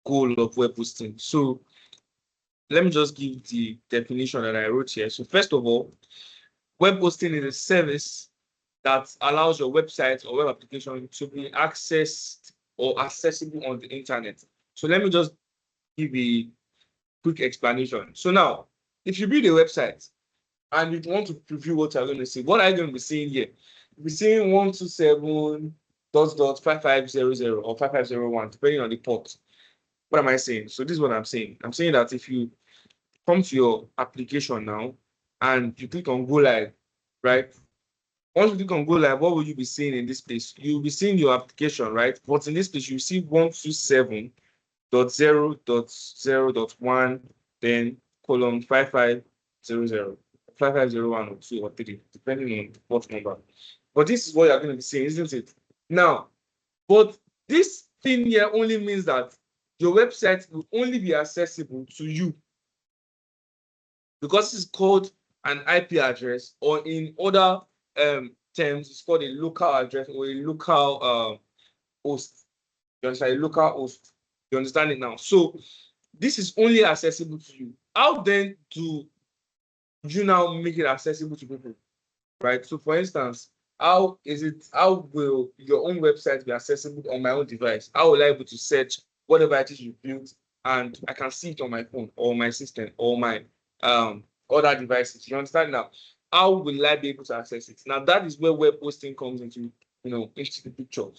goal of web hosting. So let me just give the definition that I wrote here. So first of all, web hosting is a service that allows your website or web application to be accessed or accessible on the internet. So let me just give a quick explanation. So now, if you build a website and you want to preview what you're going to see, what are you going to be seeing here? You'll be seeing 127.5500 or 5501, depending on the port. What am I saying? So this is what I'm saying. I'm saying that if you come to your application now and you click on go live, right? Once you click on go live, what will you be seeing in this place? You'll be seeing your application, right? But in this place, you see 127.0.0.1, then column 5500, 5501 or 2 or 3, depending on what number. But this is what you're going to be seeing, isn't it? Now, but this thing here only means that your website will only be accessible to you, because it's called an IP address, or in other terms, it's called a local address or a local host. You understand? A local host. You understand it now? So this is only accessible to you. How then do you now make it accessible to people? Right? So for instance, how will your own website be accessible on my own device? How will I be able to search whatever it is you built and I can see it on my phone or my system or my other devices? You understand now? How will I be able to access it? Now that is where web hosting comes into the picture.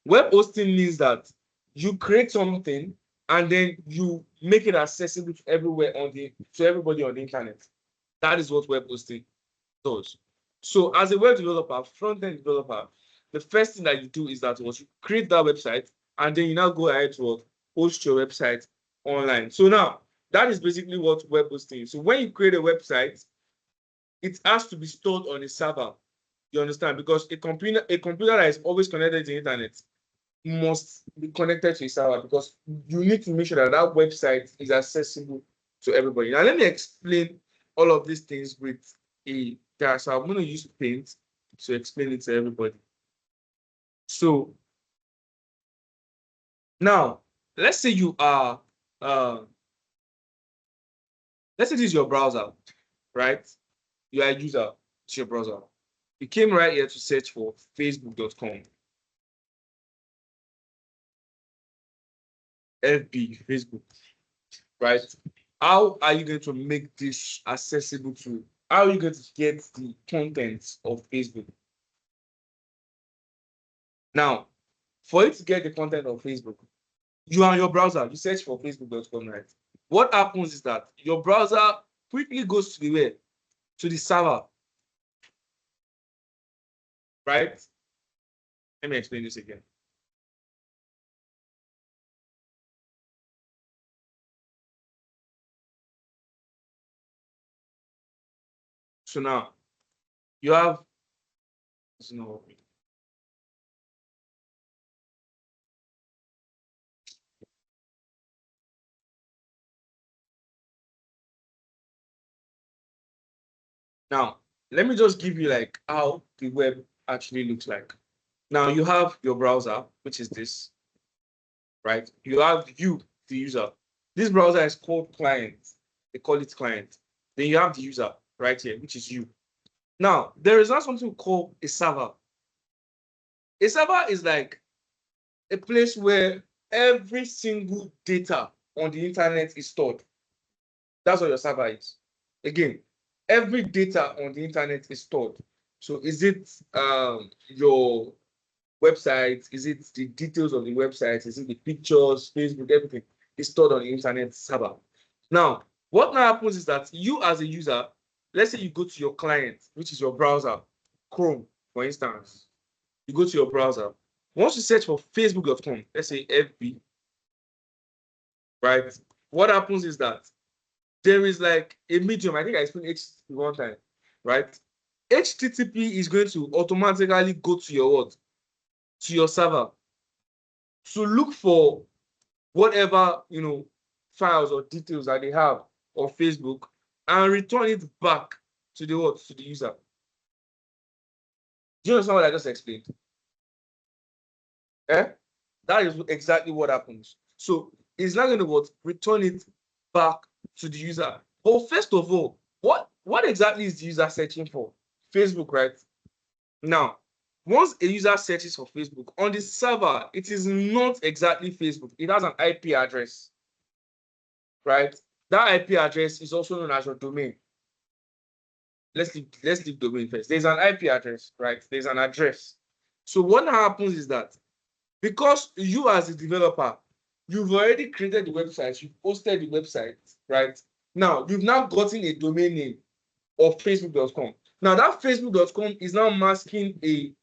Web hosting means that you create something and then you make it accessible to everybody on the internet. That is what web hosting does. So as a web developer, front-end developer, the first thing that you do is that you create that website and then you now go ahead to host your website online. So now that is basically what web hosting is. So when you create a website, it has to be stored on a server. You understand? Because a computer that is always connected to the internet must be connected to a server, because you need to make sure that that website is accessible to everybody. Now let me explain all of these things with a dash. So I'm going to use Paint to explain it to everybody. So now let's say you are let's say this is your browser, right? You are a user to your browser. You came right here to search for facebook.com. FB, Facebook, right? How are you going to make this accessible to? How are you going to get the content of Facebook? Now, for you to get the content of Facebook, you are on your browser, you search for facebook.com, right? What happens is that your browser quickly goes to the web, to the server, right? Let me explain this again. So now you have, now let me just give you like how the web actually looks like. Now you have your browser, which is this, right? You have you, the user. This browser is called client. They call it client. Then you have the user right here, which is you. Now, there is not something called a server. A server is like a place where every single data on the internet is stored. That's what your server is. Again, every data on the internet is stored. So is it your website? Is it the details of the website? Is it the pictures, Facebook, everything is stored on the internet server? Now, what now happens is that you as a user, let's say you go to your client, which is your browser, Chrome, for instance. You go to your browser. Once you search for facebook.com, let's say FB, right? What happens is that there is like a medium. I think I explained HTTP one time, right? HTTP is going to automatically go to your what? To your server to look for whatever files or details that they have on Facebook and return it back to the what? To the user. Do you understand what I just explained? That is exactly what happens. So it's not going to what return it back to the user. But first of all, what exactly is the user searching for? Facebook, right? Now, once a user searches for Facebook on the server, it is not exactly Facebook. It has an IP address, right? That IP address is also known as your domain. Let's leave domain first. There's an IP address, right? There's an address. So what happens is that because you as a developer, you've already created the website, you've posted the website, right? Now you've now gotten a domain name of facebook.com. Now that facebook.com is now masking a,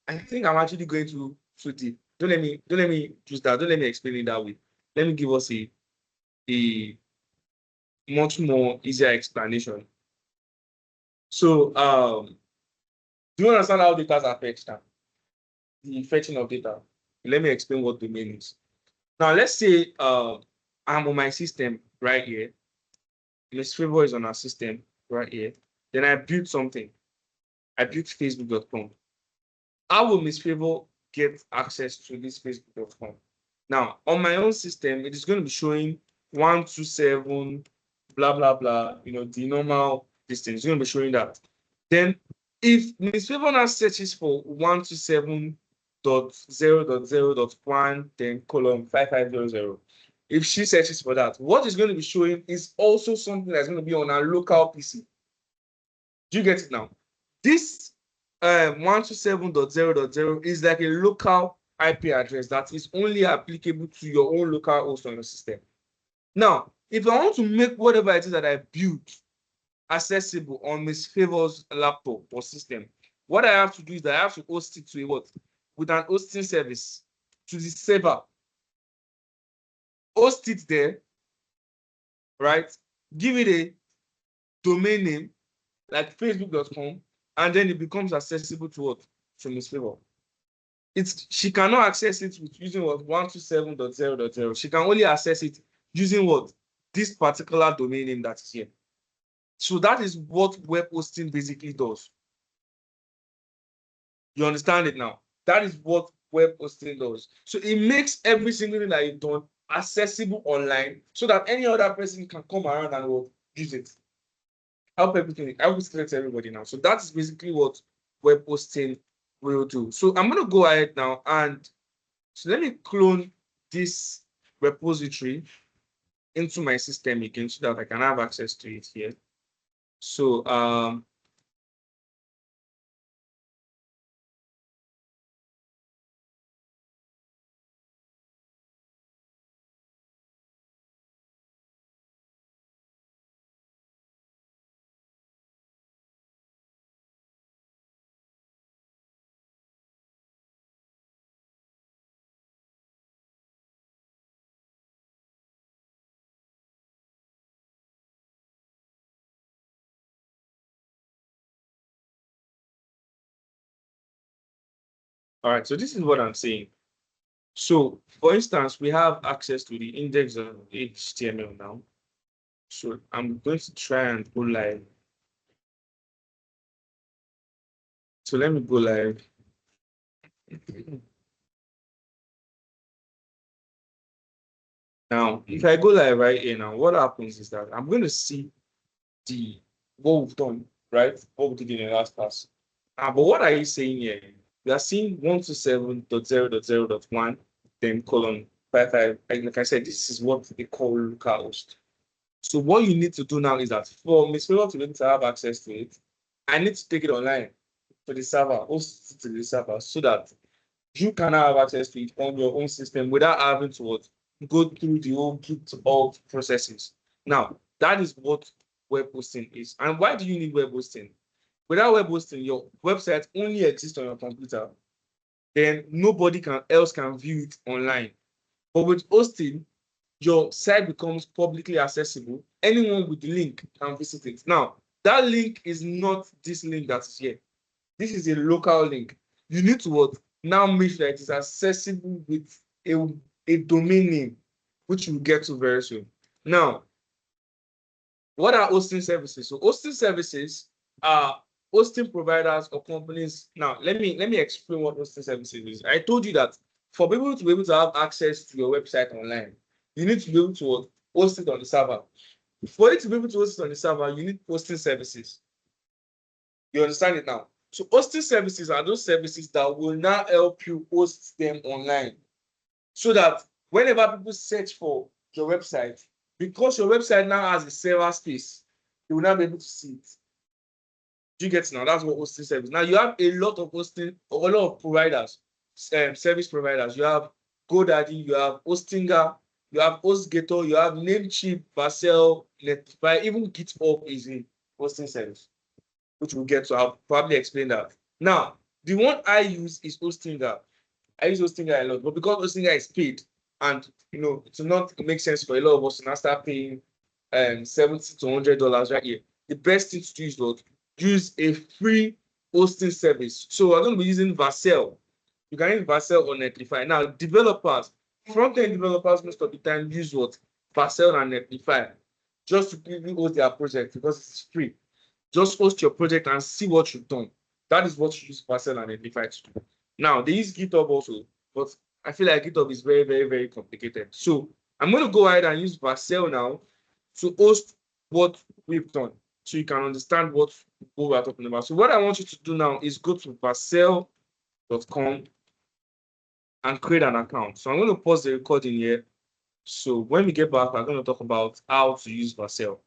I think I'm actually going to deep. Don't let me use that. Don't let me explain it that way. Let me give us a much more easier explanation. So do you understand how data are fetched now? The fetching of data. Let me explain what domain is. Now let's say I'm on my system right here. Miss Favor is on our system right here. Then I built something. I built facebook.com. How will Miss Favor get access to this facebook.com? Now, on my own system, it is going to be showing 127, blah, blah, blah, the normal distance. It's going to be showing that. Then, if Miss Favor now searches for 127.0.0.1, then column 5500, if she searches for that, what is going to be showing is also something that's going to be on our local PC. Do you get it now? This 127.0.0 is like a local IP address that is only applicable to your own local host on your system. Now, if I want to make whatever it is that I built accessible on Miss Favor's laptop or system, what I have to do is that I have to host it to a what? With an hosting service to the server. Host it there, right? Give it a domain name like facebook.com, and then it becomes accessible to what? To Miss Favor. She cannot access it with using what? 127.0.0. She can only access it using what? This particular domain name that is here. So that is what web hosting basically does. You understand it now? That is what web hosting does. So it makes every single thing that you've done accessible online so that any other person can come around and use it. Help everything. I will select everybody now. So that's basically what web hosting will do. So I'm going to go ahead now and so let me clone this repository into my system again so that I can have access to it here. So all right, so this is what I'm saying. So for instance, we have access to the index of HTML now. So I'm going to try and go live. So let me go live. Now, if I go live right here now, what happens is that I'm going to see what we've done, right? What we did in the last class. But what are you saying here? We are seeing 127.0.0.1, then colon 55. Like I said, this is what they call localhost. So what you need to do now is that for Miss Favor to be able to have access to it, I need to take it online to the server, host it to the server, so that you can have access to it on your own system without having to go through the whole GitHub processes. Now, that is what web hosting is. And why do you need web hosting? Without web hosting, your website only exists on your computer. Then nobody else can view it online. But with hosting, your site becomes publicly accessible. Anyone with the link can visit it. Now, that link is not this link that is here. This is a local link. You need to now make sure it is accessible with a domain name, which we'll get to very soon. Now, what are hosting services? So hosting services are hosting providers or companies. Now, let me explain what hosting services is. I told you that for people to be able to have access to your website online, you need to be able to host it on the server. For you to be able to host it on the server, you need hosting services. You understand it now? So hosting services are those services that will now help you host them online, so that whenever people search for your website, because your website now has a server space, they will not be able to see it. Do you get it now? That's what hosting service. Now you have a lot of hosting, a lot of providers, service providers. You have GoDaddy, you have Hostinger, you have HostGator, you have Namecheap, vercel, Netlify, even GitHub is a hosting service, which we'll get to. I'll probably explain that. Now, the one I use is Hostinger. I use Hostinger a lot, but because Hostinger is paid, and it will not make sense for a lot of us to now start paying $70 to $100 right here. The best thing to do is what? Use a free hosting service. So we're going to be using vercel. You can use vercel or Netlify. Now, developers, front-end developers, most of the time use what? Vercel and Netlify, just to quickly host their project because it's free. Just host your project and see what you've done. That is what you use vercel and Netlify to do. Now, they use GitHub also, but I feel like GitHub is very, very, very complicated. So I'm going to go ahead and use vercel now to host what we've done, so you can understand what we're talking about. So what I want you to do now is go to vercel.com and create an account. So I'm going to pause the recording here. So when we get back, we're going to talk about how to use vercel.